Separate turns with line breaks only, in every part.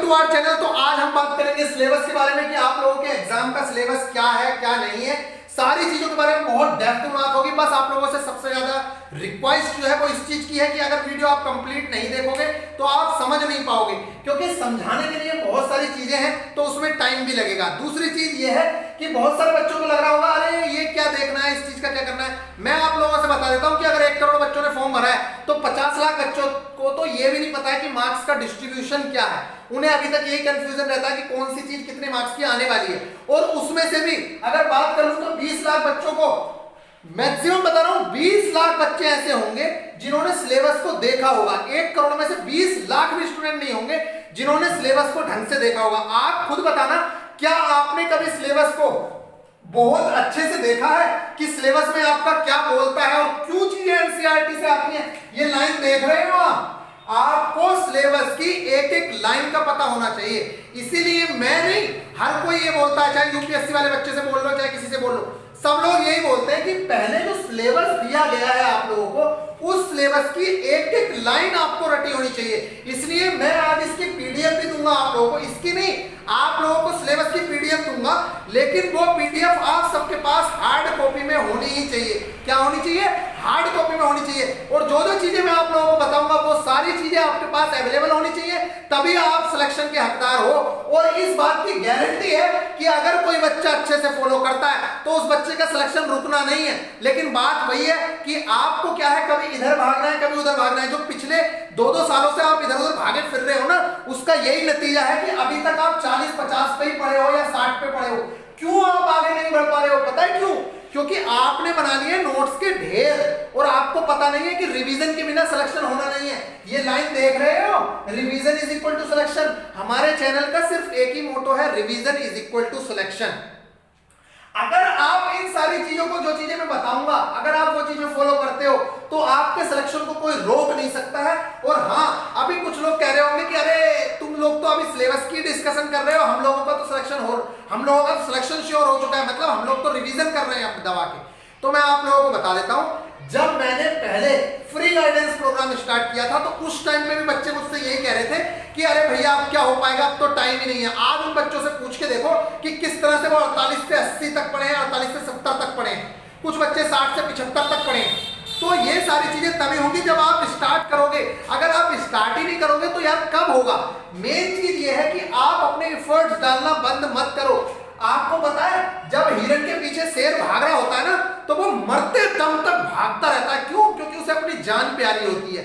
To our channel. तो आज हम बात करेंगे सिलेबस के बारे में कि आप लोगों के एग्जाम का सिलेबस क्या है क्या नहीं है, सारी चीजों के बारे में बहुत डेप्थ में बात होगी। बस आप लोगों से सबसे ज्यादा रिक्वेस्ट जो है वो इस चीज की है कि अगर वीडियो आप कंप्लीट नहीं देखोगे तो आप समझ नहीं पाओगे, क्योंकि समझाने के लिए बहुत सारी चीजें हैं तो उसमें टाइम भी लगेगा। दूसरी चीज ये है कि बहुत सारे बच्चों को लग रहा होगा अरे ये क्या देखना है, इस चीज का क्या करना है। मैं आप लोगों से बता देता हूं कि अगर 1 करोड़ बच्चों ने फॉर्म भरा है तो 50 लाख बच्चों को तो ये भी नहीं पता है कि मार्क्स का डिस्ट्रीब्यूशन क्या है। उन्हें अभी तक यही कंफ्यूजन रहता है कि कौन सी चीज कितने मार्क्स की आने वाली है। और उसमें से भी अगर बात करूं तो 20 लाख बच्चों को, मैक्सिमम बता रहा हूं 20 लाख बच्चे ऐसे होंगे जिन्होंने सिलेबस को देखा होगा। 1 करोड़ में से 20 लाख भी स्टूडेंट नहीं होंगे जिन्होंने सिलेबस को ढंग से देखा होगा। आप खुद बताना, क्या आपने कभी सिलेबस को बहुत अच्छे से देखा है कि सिलेबस में आपका क्या बोलता है और क्यों चीजें एनसीईआरटी से आती हैं? ये लाइन देख रहे हो आपको सिलेबस की एक एक लाइन का पता होना चाहिए। इसीलिए मैं नहीं, हर कोई ये बोलता है, चाहे यूपीएससी वाले बच्चे से बोल लो चाहे किसी से बोल लो, सब लोग यही बोलते हैं कि पहले जो सिलेबस दिया गया है आप लोगों को उस सिलेबस की एक एक लाइन आपको रटी होनी चाहिए। इसलिए मैं आज इसकी पीडीएफ भी दूंगा आप लोगों को, इसकी नहीं, आप लोगों को सिलेबस की पीडीएफ दूंगा, लेकिन वो पीडीएफ आप सबके पास हार्ड कॉपी में होनी ही चाहिए। क्या होनी चाहिए? हार्ड कॉपी में होनी चाहिए। और जो जो चीजें मैं आप लोगों को बताऊंगा वो सारी चीजें आपके पास अवेलेबल होनी चाहिए, तभी आप सिलेक्शन के हकदार हो। और इस बात की गारंटी है कि अगर कोई बच्चा अच्छे से फॉलो करता है तो उस बच्चे का सिलेक्शन रुकना नहीं है। लेकिन बात वही है कि आपको क्या है, कभी इधर भागना है कभी उधर भागना है। जो पिछले 2-2 सालों से आप इधर उधर भागे फिर रहे हो ना, उसका यही नतीजा है कि अभी तक आप 40-50 पे ही पढ़े हो या 60 पे पढ़े हो। क्यों आप आगे नहीं बढ़ पा रहे हो? पता है क्यों? क्योंकि आपने बना लिए नोट्स के ढेर और आपको पता नहीं है कि रिवीजन के बिना सिलेक्शन होना नहीं है। ये लाइन देख रहे हो, revision is equal to selection. हमारे चैनल का सिर्फ एक ही मोटो है, revision is equal to selection. अगर आप इन सारी चीजों को, जो चीजें मैं बताऊंगा, अगर आप वो चीजें फॉलो करते हो तो आपके सिलेक्शन को कोई रोक नहीं सकता है। और हाँ, अभी कुछ लोग कह रहे होंगे कि अरे तुम लोग तो अभी सिलेबस की डिस्कशन कर रहे हो, हम लोगों का तो हम लोगों का सिलेक्शन श्योर हो चुका है, मतलब हम लोग तो रिवीजन कर रहे हैं दवा के। तो मैं आप लोगों को बता देता हूं, जब मैंने पहले फ्री गाइडेंस प्रोग्राम स्टार्ट किया था तो उस टाइम पे भी बच्चे मुझसे यही कह रहे थे कि अरे भैया अब क्या हो पाएगा, अब तो टाइम ही नहीं है। आज उन बच्चों से पूछ के देखो कि किस तरह से वो 48 से 80 तक पढ़े हैं, 48 से 70 तक पढ़े हैं, कुछ बच्चे 60 से 75 तक पढ़े हैं। तो ये सारी चीजें तभी होंगी जब आप स्टार्ट करोगे। अगर आप स्टार्ट ही नहीं करोगे तो यार कब होगा? मेन चीज ये है कि आप अपने एफर्ट्स डालना बंद मत करो। आपको पता है जब हिरण के पीछे शेर भाग रहा होता है ना तो वो मरते दम तक भागता रहता है। क्यों? क्योंकि उसे अपनी जान प्यारी होती है।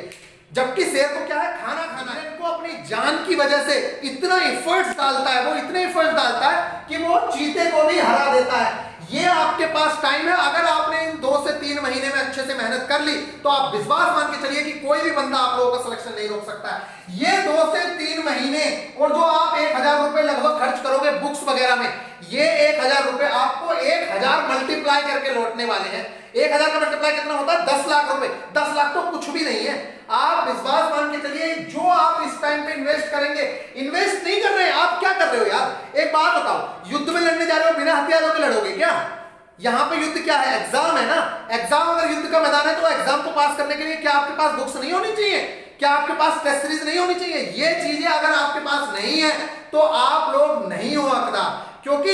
जबकि शेर को क्या है? खाना खाना है। वो अपनी जान की वजह से इतना एफर्ट्स डालता है, वो इतने एफर्ट्स डालता है कि वो चीते को भी हरा देता है। ये आपके पास टाइम है। अगर आपने इन 2 से 3 महीने में अच्छे से मेहनत कर ली तो आप विश्वास मान के चलिए कि कोई भी बंदा आप लोगों का सिलेक्शन नहीं रोक सकता है। ये 2 से 3 महीने और जो आप 1000 रुपए लगभग खर्च करोगे बुक्स वगैरह में, ये 1000 रुपए आपको 1000 मल्टीप्लाई करके लौटने वाले हैं। 1000 का मल्टीप्लाई कितना होता है? 10 लाख रुपए। 10 लाख तो कुछ भी नहीं है। आप विश्वास मान के चलिए, जो आप इस टाइम पे इन्वेस्ट करेंगे, इन्वेस्ट नहीं कर रहे हैं, आप क्या कर रहे हो यार? एक बात बताओ, युद्ध में लड़ने जा रहे हो, बिना हथियारों के लड़ोगे क्या? यहाँ पे युद्ध क्या है? एग्जाम है ना। एग्जाम अगर युद्ध का मैदान है तो एग्जाम को पास करने के लिए क्या आपके पास बुक्स नहीं होनी चाहिए? क्या आपके पास टेस्ट सीरीज नहीं होनी चाहिए? ये चीजें अगर आपके पास नहीं है तो आप लोग नहीं हो हकदार। क्योंकि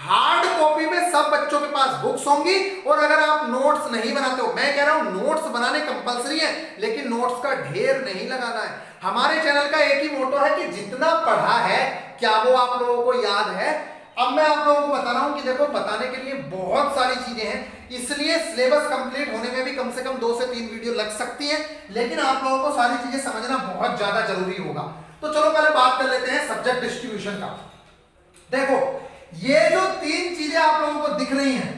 हार्ड कॉपी में सब बच्चों के पास बुक्स होंगी और अगर आप नोट्स नहीं बनाते हो, मैं कह रहा हूं नोट्स बनाने कंपलसरी है, लेकिन नोट्स का ढेर नहीं लगाना है। हमारे चैनल का एक ही मोटो है कि जितना पढ़ा है क्या वो आप लोगों को याद है? अब मैं आप लोगों को बता रहा हूं कि देखो, बताने के लिए बहुत सारी चीजें हैं, इसलिए सिलेबस कंप्लीट होने में भी कम से कम 2 से 3 वीडियो लग सकती है, लेकिन आप लोगों को सारी चीजें समझना बहुत ज्यादा जरूरी होगा। तो चलो पहले बात कर लेते हैं सब्जेक्ट डिस्ट्रीब्यूशन का। देखो, ये जो 3 चीजें आप लोगों को दिख रही हैं,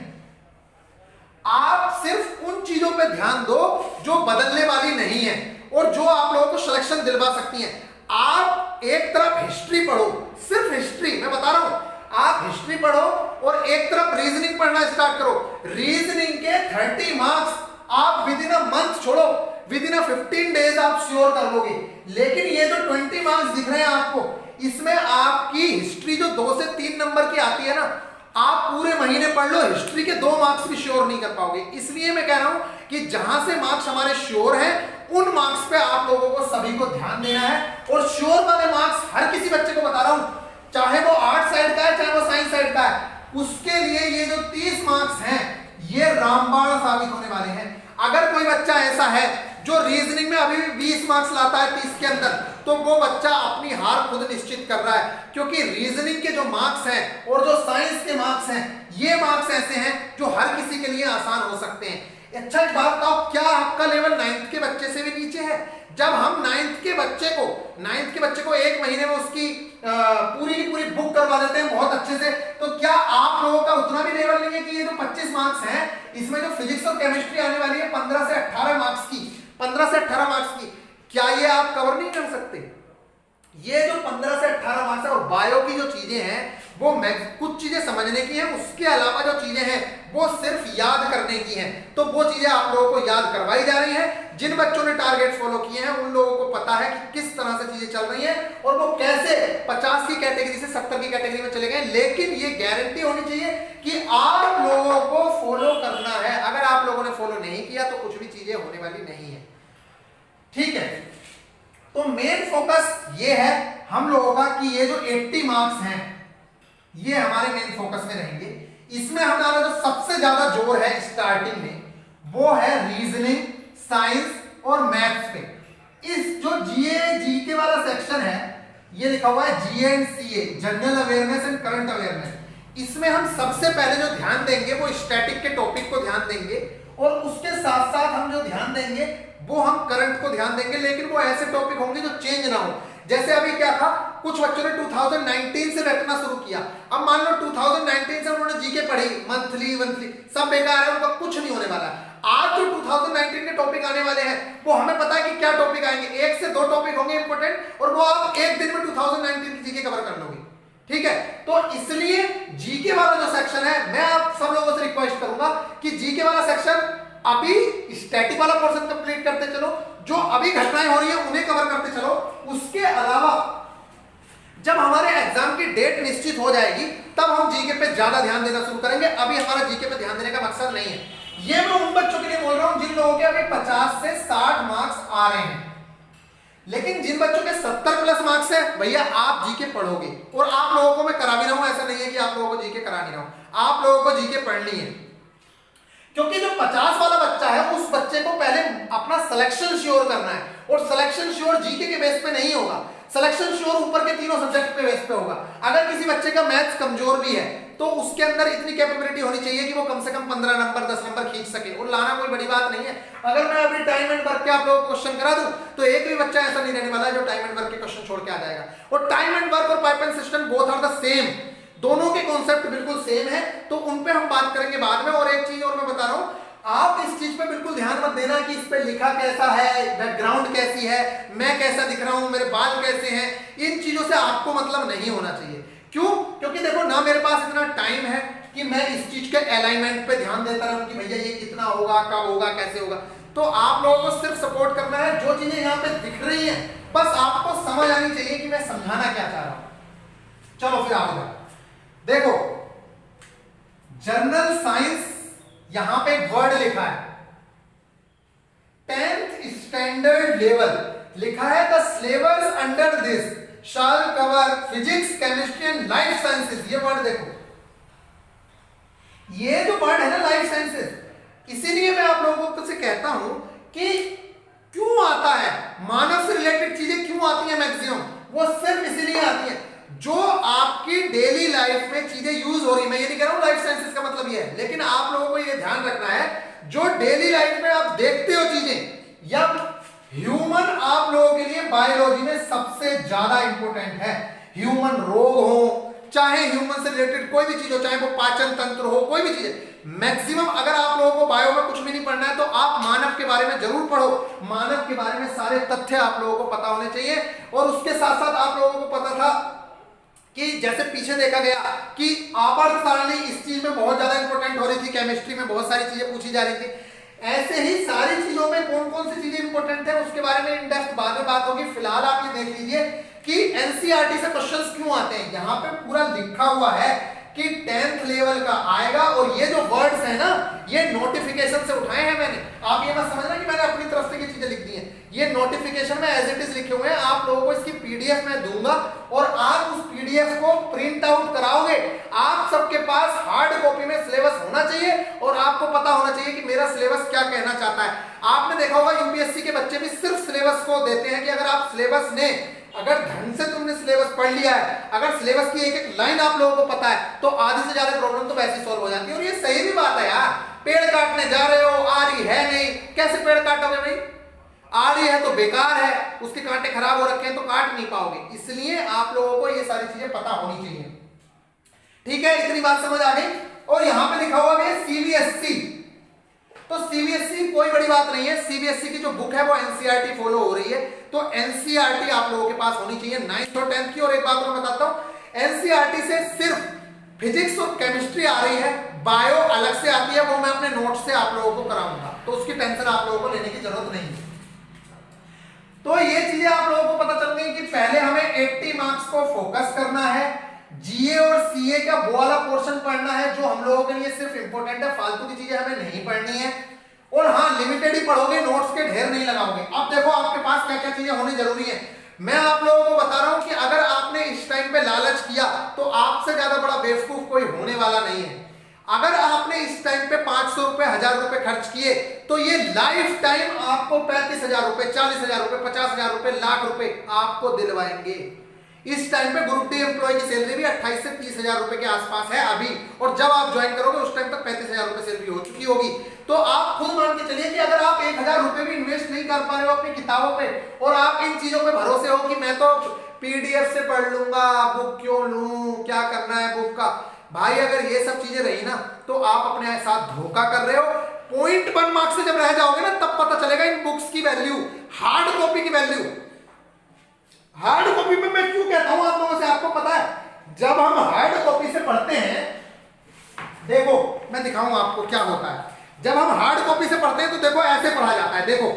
आप सिर्फ उन चीजों पे ध्यान दो जो बदलने वाली नहीं है और जो आप लोगों को सिलेक्शन दिलवा सकती हैं। आप एक तरफ हिस्ट्री पढ़ो, सिर्फ हिस्ट्री, मैं बता रहा हूं, आप हिस्ट्री पढ़ो और एक तरफ रीजनिंग पढ़ना स्टार्ट करो। रीजनिंग के 30 मार्क्स आप विद इन अ मंथ छोड़ो, विद इन अ 15 डेज आप श्योर कर लोगे। लेकिन ये जो 20 मार्क्स दिख रहे हैं आपको, इसमें आपकी हिस्ट्री जो 2 से 3 नंबर की आती है ना, आप पूरे महीने पढ़ लो, हिस्ट्री के 2 मार्क्स भी श्योर नहीं कर पाओगे। इसलिए मैं कह रहा हूं कि जहां से मार्क्स हमारे श्योर हैं उन मार्क्स पे आप लोगों को सभी को ध्यान देना है। और श्योर वाले मार्क्स हर किसी बच्चे को बता रहा हूं, चाहे वो आर्ट साइड का है चाहे वो साइंस साइड का है, उसके लिए ये जो 30 मार्क्स हैं ये रामबाण साबित होने वाले हैं। अगर कोई बच्चा ऐसा है जो रीजनिंग में अभी भी 20 मार्क्स लाता है 30 के अंदर, तो वो बच्चा अपनी हार खुद निश्चित कर रहा है, क्योंकि रीजनिंग के जो मार्क्स हैं और जो साइंस के मार्क्स हैं ये मार्क्स ऐसे हैं जो हर किसी के लिए आसान हो सकते हैं। अच्छा एक बात बताओ, क्या आपका लेवल 9th के बच्चे से भी नीचे है? जब हम 9th के बच्चे को 1 महीने में उसकी पूरी की पूरी बुक करवा देते हैं बहुत अच्छे से, तो क्या आप लोगों का उतना भी लेवल नहीं है कि ये जो 25 मार्क्स हैं इसमें जो फिजिक्स और केमिस्ट्री आने वाली है 15 से 18 मार्क्स की, क्या ये आप कवर नहीं कर सकते? ये जो 15 से 18 मार्क्स है और बायो की जो चीजें हैं वो कुछ चीजें समझने की हैं, उसके अलावा जो चीजें हैं वो सिर्फ याद करने की हैं। तो वो चीजें आप लोगों को याद करवाई जा रही हैं। जिन बच्चों ने टारगेट फॉलो किए हैं उन लोगों को पता है कि किस तरह से चीजें चल रही हैं और वो कैसे 50 की कैटेगरी से 70 की कैटेगरी में चले गए। लेकिन ये गारंटी होनी चाहिए कि आप लोगों को फॉलो करना है। अगर आप लोगों ने फॉलो नहीं किया तो कुछ भी चीजें होने वाली नहीं है। ठीक है, तो मेन फोकस ये है हम लोगों का कि ये जो 80 मार्क्स हैं ये हमारे मेन फोकस में रहेंगे। इसमें हमारा जो सबसे ज्यादा जोर है स्टार्टिंग में वो है रीजनिंग, साइंस और मैथ्स पे। इस जो जीके वाला सेक्शन है ये लिखा हुआ है GA and CA, general awareness and current awareness. इसमें हम सबसे पहले जो ध्यान देंगे वो स्टैटिक के टॉपिक को ध्यान देंगे और उसके साथ साथ हम जो ध्यान देंगे वो हम करंट को ध्यान देंगे, लेकिन वो ऐसे टॉपिक होंगे जो चेंज ना हो। जैसे अभी क्या था, कुछ बच्चों ने 2019 से रटना शुरू किया। अब मान लो 2019 से उन्होंने जीके पढ़ी, मंथली सब बेकार है, उनका कुछ नहीं होने वाला। आज जो 2019 के टॉपिक आने वाले हैं वो हमें पता है कि क्या टॉपिक आएंगे। 1 से 2 टॉपिक होंगे इंपॉर्टेंट और वो आप एक दिन में 2019 की जीके कवर कर लोगे। ठीक है, तो इसलिए जीके वाला जो सेक्शन है मैं आप सब लोगों से रिक्वेस्ट करूंगा कि जीके वाला सेक्शन अभी स्टैटिक वाला पोर्शन कंप्लीट करते चलो, जो अभी घटनाएं हो रही है उन्हें कवर करते चलो। उसके अलावा जब हमारे एग्जाम की डेट निश्चित हो जाएगी तब हम जीके पे ज्यादा ध्यान देना शुरू करेंगे। अभी हमारा जीके पे ध्यान देने का मकसद नहीं है। ये मैं उन बच्चों के लिए बोल रहा हूं जिन लोगों के अभी 50 से 60 मार्क्स आ रहे हैं, लेकिन जिन बच्चों के 70 प्लस मार्क्स है भैया आप जीके पढ़ोगे। और आप लोगों को मैं करा भी रहा हूं, ऐसा नहीं है कि आप लोगों को जीके करा नहीं रहा हूं, आप लोगों को जीके पढ़नी है। क्योंकि जो 50 वाला बच्चा है उस बच्चे को पहले अपना सिलेक्शन श्योर करना है और सिलेक्शन श्योर जीके के बेस पे नहीं होगा, सिलेक्शन श्योर ऊपर के तीनों सब्जेक्ट पे बेस पे होगा। अगर किसी बच्चे का मैथ्स कमजोर भी है तो उसके अंदर इतनी कैपेबिलिटी होनी चाहिए कि वो कम से कम 15 नंबर 10 नंबर खींच सके, और लाना कोई बड़ी बात नहीं है। अगर मैं अभी टाइम एंड वर्क के आप लोगों को क्वेश्चन करा दूं तो एक भी बच्चा ऐसा नहीं रहने वाला है जो टाइम एंड वर्क के क्वेश्चन छोड़ के आ जाएगा। और टाइम एंड वर्क और pipe and system both are the same, दोनों के कॉन्सेप्ट बिल्कुल सेम है, तो उन पे हम बात करेंगे बाद में। और एक चीज और मैं बता रहा हूं, आप इस चीज पे बिल्कुल ध्यान मत देना कि इस पे लिखा कैसा है, बैकग्राउंड कैसी है, मैं कैसा दिख रहा हूं, मेरे बाल कैसे हैं, इन चीजों से आपको मतलब नहीं होना चाहिए। क्यों? क्योंकि देखो ना मेरे पास इतना टाइम है कि मैं इस चीज के अलाइनमेंट पे ध्यान देता रहूं कि भैया ये कितना होगा, कब होगा, कैसे होगा। तो आप लोगों को सिर्फ सपोर्ट करना है, जो चीजें यहाँ पे दिख रही हैं बस आपको समझ आनी चाहिए कि मैं समझाना क्या चाह रहा हूं। चलो फिर आगे देखो, जनरल साइंस यहां पे एक वर्ड लिखा है 10th स्टैंडर्ड लेवल लिखा है, the syllabus under this shell cover physics, chemistry and life sciences. ये वर्ड देखो, ये जो वर्ड है ना लाइफ साइंसेस, इसीलिए मैं आप लोगों से कहता हूं कि क्यों आता है, मानव से रिलेटेड चीजें क्यों आती हैं मैक्सिमम, वो सिर्फ इसीलिए आती है जो आपकी डेली लाइफ में चीजें यूज हो रही। मैं ये नहीं कह रहा हूं लाइफ साइंसेस का मतलब ये है, लेकिन आप लोगों को ये ध्यान रखना है जो डेली लाइफ में आप देखते हो चीजें, या ह्यूमन आप लोगों के लिए बायोलॉजी में सबसे ज्यादा इंपॉर्टेंट है। ह्यूमन रोग हो, चाहे ह्यूमन से रिलेटेड कोई भी चीज हो, चाहे वो पाचन तंत्र हो, कोई भी चीज, मैक्सिमम अगर आप लोगों को बायो में कुछ भी नहीं पढ़ना है तो आप मानव के बारे में जरूर पढ़ो। मानव के बारे में सारे तथ्य आप लोगों को पता होने चाहिए। और उसके साथ साथ आप लोगों को पता था कि जैसे पीछे देखा गया कि आवर्त सारणी इस चीज में बहुत ज्यादा इंपॉर्टेंट हो रही थी, केमिस्ट्री में बहुत सारी चीजें पूछी जा रही थी, ऐसे ही सारी चीजों में कौन कौन सी चीजें इंपॉर्टेंट है उसके बारे में इन डेप्थ बाद में बात होगी। फिलहाल आप ये देख लीजिए कि एनसीईआरटी से क्वेश्चंस क्यों आते हैं। यहां पे पूरा लिखा हुआ है कि 10th लेवल का आएगा, और ये जो वर्ड्स है ना ये नोटिफिकेशन से उठाए हैं मैंने। आप ये मत समझना कि मैंने अपनी तरफ से ये चीजें लिख दी हैं, ये नोटिफिकेशन में एज इट इज लिखे हुए हैं। आप लोगों को इसकी पीडीएफ मैं दूंगा और आप उस पीडीएफ को प्रिंट आउट कराओगे। आप सबके पास हार्ड कॉपी में सिलेबस होना चाहिए और आपको पता होना चाहिए कि मेरा सिलेबस क्या कहना चाहता है। आपने देखा होगा यूपीएससी के बच्चे भी सिर्फ सिलेबस को देते हैं कि अगर आप सिलेबस ने अगर ढंग से तुमने सिलेबस पढ़ लिया है, अगर सिलेबस की एक एक लाइन आप लोगों को पता है, तो आधी से ज्यादा प्रॉब्लम तो वैसे ही सॉल्व हो जाती है। और ये सही भी बात है यार, पेड़ काटने जा रहे हो, आरी है नहीं, कैसे पेड़ काटोगे भाई? आरी है तो बेकार है, उसके कांटे खराब हो रखे हैं तो काट नहीं पाओगे। इसलिए आप लोगों को ये सारी चीजें पता होनी चाहिए। ठीक है, इतनी बात समझ आ गई। और यहां पे लिखा हुआ है सीबीएसई, तो सीबीएसई कोई बड़ी बात नहीं है। सीबीएसई की जो बुक है वो एनसीईआरटी फॉलो हो रही है, तो एनसीईआरटी आप लोगों के पास होनी चाहिए 9th और 10th की। और एक बात मैं बताता हूं, एनसीईआरटी से सिर्फ फिजिक्स और केमिस्ट्री आ रही है, बायो अलग से आती है, वो मैं अपने नोट से आप लोगों को कराऊंगा, तो उसकी टेंशन आप लोगों को लेने की जरूरत नहीं है। तो ये चीजें आप लोगों को पता चल गई कि पहले हमें 80 मार्क्स को फोकस करना है, जीए और सीए का वो वाला पोर्शन पढ़ना है जो हम लोगों के लिए सिर्फ इंपॉर्टेंट है, फालतू की चीजें हमें नहीं पढ़नी है। और हाँ, लिमिटेड ही पढ़ोगे, नोट्स के ढेर नहीं लगाओगे। अब देखो आपके पास क्या क्या चीजें होनी जरूरी है। मैं आप लोगों को बता रहा हूं कि अगर आपने इस टाइम पे लालच किया तो आपसे ज्यादा बड़ा बेवकूफ कोई होने वाला नहीं है। अगर आपने इस टाइम पे 500 रुपए 1000 रुपए खर्च किए तो ये लाइफ टाइम आपको 35,000 रुपए 40,000 रुपए 50,000 रुपए लाख रुपए आपको दिलवाएंगे। इस टाइम पे ग्रुप डी एम्प्लॉय की सैलरी भी 28 से 30,000 रुपए के आसपास है अभी, और जब आप ज्वाइन करोगे उस टाइम तक 35,000 रुपए सैलरी हो चुकी होगी। तो आप खुद मान के चलिए कि अगर आप 1,000 रुपए भी इन्वेस्ट नहीं कर पा रहे हो अपनी किताबों पे, और आप इन चीजों पे भरोसे हो कि मैं तो पीडीएफ से पढ़ लूंगा, बुक क्यों लूं, क्या करना है बुक का, भाई अगर ये सब चीजें रही ना तो आप अपने साथ धोखा कर रहे हो। 0.1 मार्क्स से जब रह जाओगे ना तब पता चलेगा इन बुक्स की वैल्यू, हार्ड कॉपी की वैल्यू। हार्ड कॉपी में मैं क्यों कहता हूं आप लोगों से, आपको पता है जब हम हार्ड कॉपी से पढ़ते हैं, देखो मैं दिखाऊंगा आपको क्या होता है। जब हम हार्ड कॉपी से पढ़ते हैं तो देखो ऐसे पढ़ा जाता है, देखो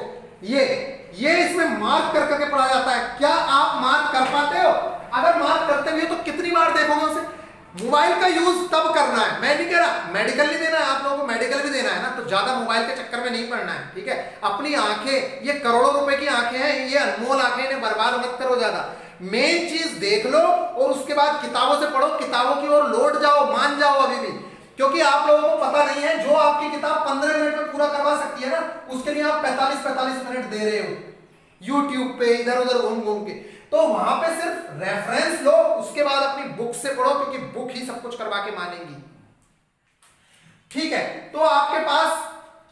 ये इसमें मार्क कर करके पढ़ा जाता है। क्या आप मार्क कर पाते हो? अगर मार्क करते भी हो तो कितनी बार देखोगे उसे? मोबाइल का यूज तब करना है, मैं नहीं कह रहा मेडिकल नहीं देना है, आप लोगों को मेडिकल भी देना है ना, तो ज्यादा मोबाइल के चक्कर में नहीं पड़ना है, ठीक है। अपनी आंखें, ये करोड़ों रुपए की आंखें हैं, ये अनमोल आंखें, इन्हें बर्बाद मत करो ज्यादा। मेन चीज देख लो और उसके बाद किताबों से पढ़ो, किताबों की ओर लौट जाओ, मान जाओ अभी भी, क्योंकि आप लोगों को पता नहीं है जो आपकी किताब 15 मिनट में पूरा करवा सकती है ना, उसके लिए आप 45 मिनट दे रहे हो यूट्यूब पे इधर उधर घूम घूम के। तो वहां पे सिर्फ रेफरेंस लो, उसके बाद अपनी बुक से पढ़ो, क्योंकि बुक ही सब कुछ करवा के मानेंगी, ठीक है। तो आपके पास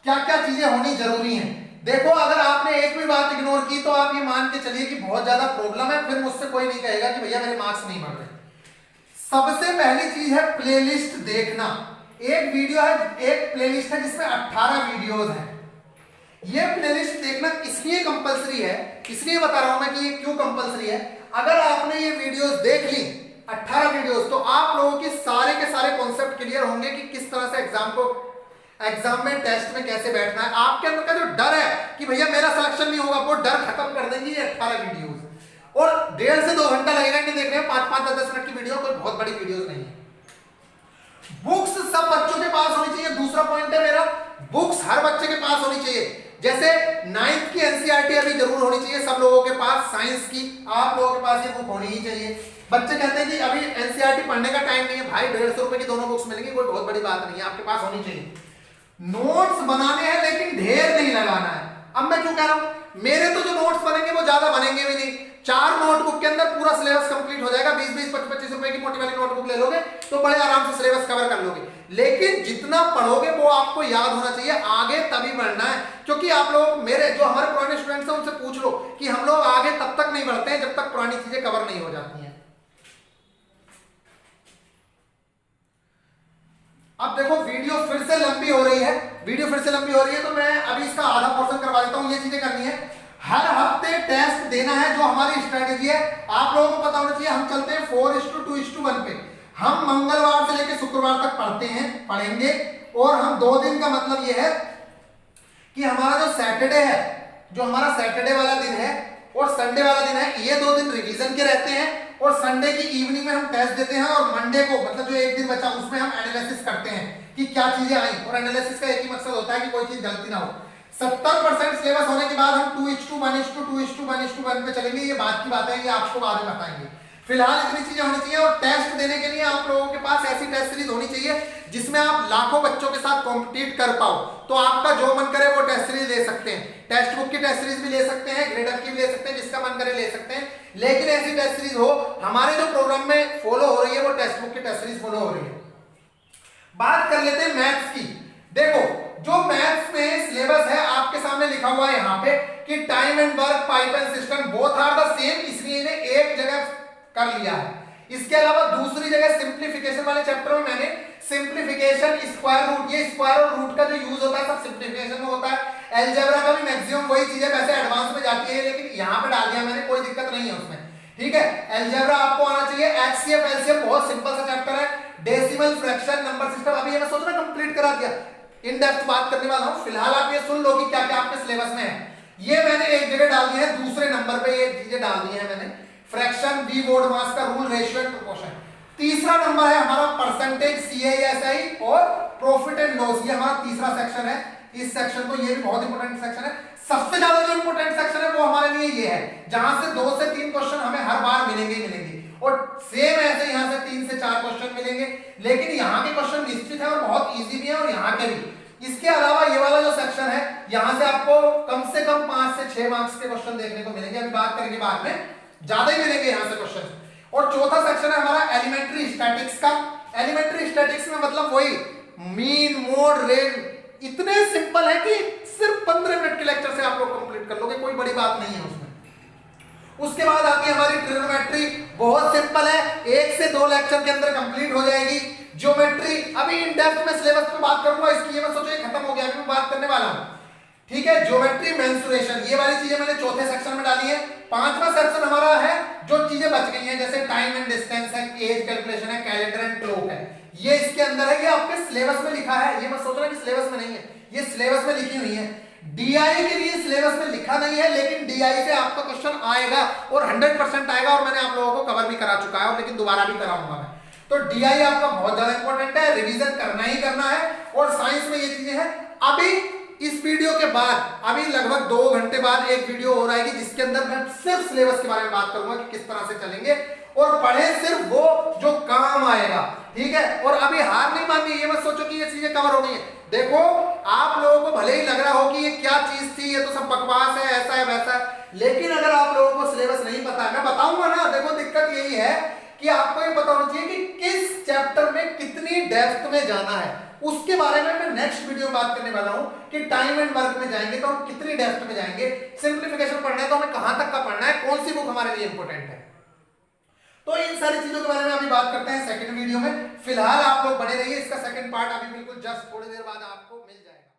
क्या क्या चीजें होनी जरूरी हैं, देखो अगर आपने एक भी बात इग्नोर की तो आप ये मान के चलिए कि बहुत ज्यादा प्रॉब्लम है, फिर मुझसे कोई नहीं कहेगा कि भैया मेरे मार्क्स नहीं बढ़ रहे। सबसे पहली चीज है प्लेलिस्ट देखना। एक वीडियो है, एक प्लेलिस्ट है जिसमें 18 वीडियोस हैं। ये प्लेलिस्ट देखना इसलिए कंपलसरी है, इसलिए बता रहा हूं मैं कि ये क्यों कंपलसरी है। अगर आपने ये वीडियोस देख ली 18 वीडियोस, तो आप लोगों के सारे कॉन्सेप्ट क्लियर होंगे कि किस तरह से एग्जाम में टेस्ट में कैसे बैठना है। आपके अंदर का जो डर है कि भैया मेरा सिलेक्शन नहीं होगा, वो डर खत्म कर देंगे ये 18 वीडियोस। और 1.5 से 2 घंटा लगेगा इन्हें देखने में, 5-5, 10 मिनट की वीडियो, कोई बहुत बड़ी वीडियोस नहीं है। बुक्स सब बच्चों के पास होनी चाहिए, दूसरा पॉइंट है मेरा, बुक्स हर बच्चे के पास होनी चाहिए। जैसे 9th की एनसीईआरटी अभी जरूर होनी चाहिए सब लोगों के पास, साइंस की आप लोगों के पास ये बुक होनी ही चाहिए। बच्चे कहते हैं कि अभी एनसीईआरटी पढ़ने का टाइम नहीं है, भाई 150 रुपए की दोनों बुक्स मिलेंगी, कोई बहुत बड़ी बात नहीं है, आपके पास होनी चाहिए। नोट्स बनाने हैं लेकिन ढेर नहीं लगाना है। अब मैं क्यों कह रहा हूं, मेरे तो जो नोट्स बनेंगे वो ज्यादा बनेंगे भी नहीं, 4 नोटबुक के अंदर पूरा सिलेबस कंप्लीट हो जाएगा। 20-20, 25-25 रुपए की मोटी वाली नोटबुक ले लोगे तो बड़े आराम से सिलेबस कवर कर लोगे। लेकिन जितना पढ़ोगे वो आपको याद होना चाहिए, आगे तभी बढ़ना है। क्योंकि आप लोग, मेरे जो हमारे पुराने स्टूडेंट्स हैं उनसे पूछ लो कि हम लोग आगे तब तक नहीं बढ़ते हैं जब तक पुरानी चीजें कवर नहीं हो जाती हैं। अब देखो वीडियो फिर से लंबी हो रही है, तो मैं अभी इसका आधा पोर्शन करवा देता हूं। ये चीजें करनी है, हर हफ्ते टेस्ट देना है, जो हमारी स्ट्रेटेजी है आप लोगों को पता होना चाहिए। हम चलते हैं 4:2:1 पे, हम मंगलवार से लेकर शुक्रवार तक पढ़ेंगे, और हम 2 दिन का मतलब ये है कि हमारा जो सैटरडे है, जो हमारा सैटरडे वाला दिन है और संडे वाला दिन है, ये 2 दिन रिवीजन के रहते हैं, और संडे की इवनिंग में हम टेस्ट देते हैं और मंडे को मतलब जो एक दिन बचा उसमें हम एनालिसिस करते हैं कि क्या चीजें आई। और एनालिसिस का एक ही मकसद होता है कि कोई चीज गलती ना हो। 70% सिलेबस होने के बाद हम 2:1:2:1:1 पे चलेंगे। ये बात की बात है, ये आपको बाद में बताएंगे। फिलहाल इतनी चीजें होनी चाहिए। और टेस्ट देने के लिए आप लोगों के पास ऐसी टेस्ट सीरीज होनी चाहिए जिसमें आप लाखों बच्चों के साथ कॉम्पिटिट कर पाओ। तो आपका जो मन करे वो टेस्ट सीरीज ले सकते हैं। टेक्स्ट बुक की टेस्ट सीरीज भी ले सकते हैं, ग्रेड अप की भी ले सकते हैं, जिसका मन करे ले सकते हैं। लेकिन ऐसी टेस्ट सीरीज हो हमारे जो प्रोग्राम में फॉलो हो रही है वो टेक्स्ट बुक की टेस्ट सीरीज फॉलो हो रही है। बात कर लेते हैं मैथ्स की। देखो जो मैथ्स में सिलेबस है आपके सामने लिखा हुआ है यहाँ पे कि टाइम एंड वर्क पाइथन system both are the same, इसलिए इन्हें एक जगह कर लिया है। इसके अलावा दूसरी जगह सिंप्लीफिकेशन वाले चैप्टर में मैंने सिंप्लीफिकेशन, स्क्वायर रूट, ये स्क्वायर और रूट का जो यूज होता है सब सिंप्लीफिकेशन में होता है। अलजेब्रा का भी मैक्सिमम वही चीज है, वैसे एडवांस में जाती है लेकिन यहाँ पे डाल दिया मैंने, कोई दिक्कत नहीं है उसमें। ठीक है, अलजेब्रा आपको आना चाहिए। एचसीएफ एलसीएम बहुत सिंपल सा चैप्टर है। डेसिमल, फ्रैक्शन, नंबर सिस्टम अभी ये मैं सोच रहा कंप्लीट करा दिया। इन डेप्थ बात करने वाला हूं। फिलहाल आप ये सुन लो कि क्या क्या आपके सिलेबस में है। ये मैंने एक जगह डाल दिया है, दूसरे नंबर पे ये चीजें डाल दी है मैंने। फ्रैक्शन, वी वोड मास का रूल, रेशियो एंड प्रोपोर्शन। तीसरा नंबर है हमारा परसेंटेज, सीआईएसआई और प्रॉफिट एंड लॉस, ये हमारा तीसरा सेक्शन है। इस सेक्शन को, ये भी बहुत इंपॉर्टेंट सेक्शन है। सबसे ज्यादा जो इंपॉर्टेंट सेक्शन है वो हमारे लिए ये है, जहां से 2 से 3 क्वेश्चन हमें हर बार मिलेंगे ही मिलेंगे। और सेम ऐसे यहां से 3 से 4 क्वेश्चन मिलेंगे, लेकिन यहाँ के क्वेश्चन निश्चित है और बहुत इजी भी है, और यहाँ के भी। इसके अलावा ये वाला जो सेक्शन है यहाँ से आपको कम से कम 5 से 6 मार्क्स के क्वेश्चन देखने को मिलेंगे। अभी बात करेंगे बाद में, ज्यादा ही मिलेंगे यहाँ से क्वेश्चन। और चौथा सेक्शन है हमारा एलिमेंट्री स्टैटिक्स का। एलिमेंट्री स्टैटिक्स में मतलब वही मीन, मोड, रेंज, इतने सिंपल है कि सिर्फ 15 मिनट के लेक्चर से आप लोग कंप्लीट कर लोगे, कोई बड़ी बात नहीं है उसमें। उसके बाद आती है हमारी ट्रिग्नोमेट्री, बहुत सिंपल है, 1 से 2 लेक्चर के अंदर कंप्लीट हो जाएगी। ज्योमेट्री अभी इन डेप्थ में सिलेबस पे बात करूंगा, इसकी ये मैं सोचा खत्म हो गया, अभी मैं बात करने वाला हूं। ठीक है, ज्योमेट्री, मेंसुरेशन, ये वाली चीजें मैंने चौथे सेक्शन में डाली है। पांचवा सेक्शन हमारा है जो चीजें बच गई हैं, जैसे टाइम एंड डिस्टेंस है, एज कैलकुलेशन है, कैलेंडर एंड क्लॉक है, ये इसके अंदर है। ये आपके सिलेबस में लिखा है, ये मैं सोच रहा कि सिलेबस में नहीं है, ये सिलेबस में लिखी हुई है। डीआई के लिए सिलेबस में लिखा नहीं है, लेकिन डीआई से आपका क्वेश्चन आएगा और 100% आएगा, और मैंने आप लोगों को कवर भी करा चुका है, और लेकिन दोबारा भी कराऊंगा मैं। तो डीआई आपका बहुत ज्यादा इंपॉर्टेंट है, रिवीजन करना ही करना है। और साइंस में ये चीजें हैं। अभी इस वीडियो के बाद अभी लगभग 2 घंटे बाद एक वीडियो हो आएगी जिसके अंदर मैं सिर्फ सिलेबस के बारे में बात करूंगा कि किस तरह से चलेंगे, और पढ़े सिर्फ वो जो काम आएगा। ठीक है, और अभी हार नहीं माननी, ये मत सोचो कि ये चीजें कवर हो गई है। देखो आप लोगों को भले ही लग रहा हो कि ये क्या चीज थी, ये तो सब बकवास है, ऐसा है वैसा है, लेकिन अगर आप लोगों को सिलेबस नहीं पता, मैं बताऊंगा ना। देखो दिक्कत यही है कि आपको ये पता होना चाहिए कि किस चैप्टर में कितनी डेप्थ में जाना है। उसके बारे में मैं नेक्स्ट वीडियो में बात करने वाला हूं कि टाइम एंड वर्क में जाएंगे तो हम कितनी डेप्थ में जाएंगे, सिंप्लीफिकेशन पढ़ना है तो हमें कहां तक का पढ़ना है, कौन सी बुक हमारे लिए इंपॉर्टेंट है। तो इन सारी चीजों के बारे में अभी बात करते हैं सेकंड वीडियो में। फिलहाल आप लोग बने रहिए, इसका सेकंड पार्ट अभी बिल्कुल जस्ट थोड़ी देर बाद आपको मिल जाएगा।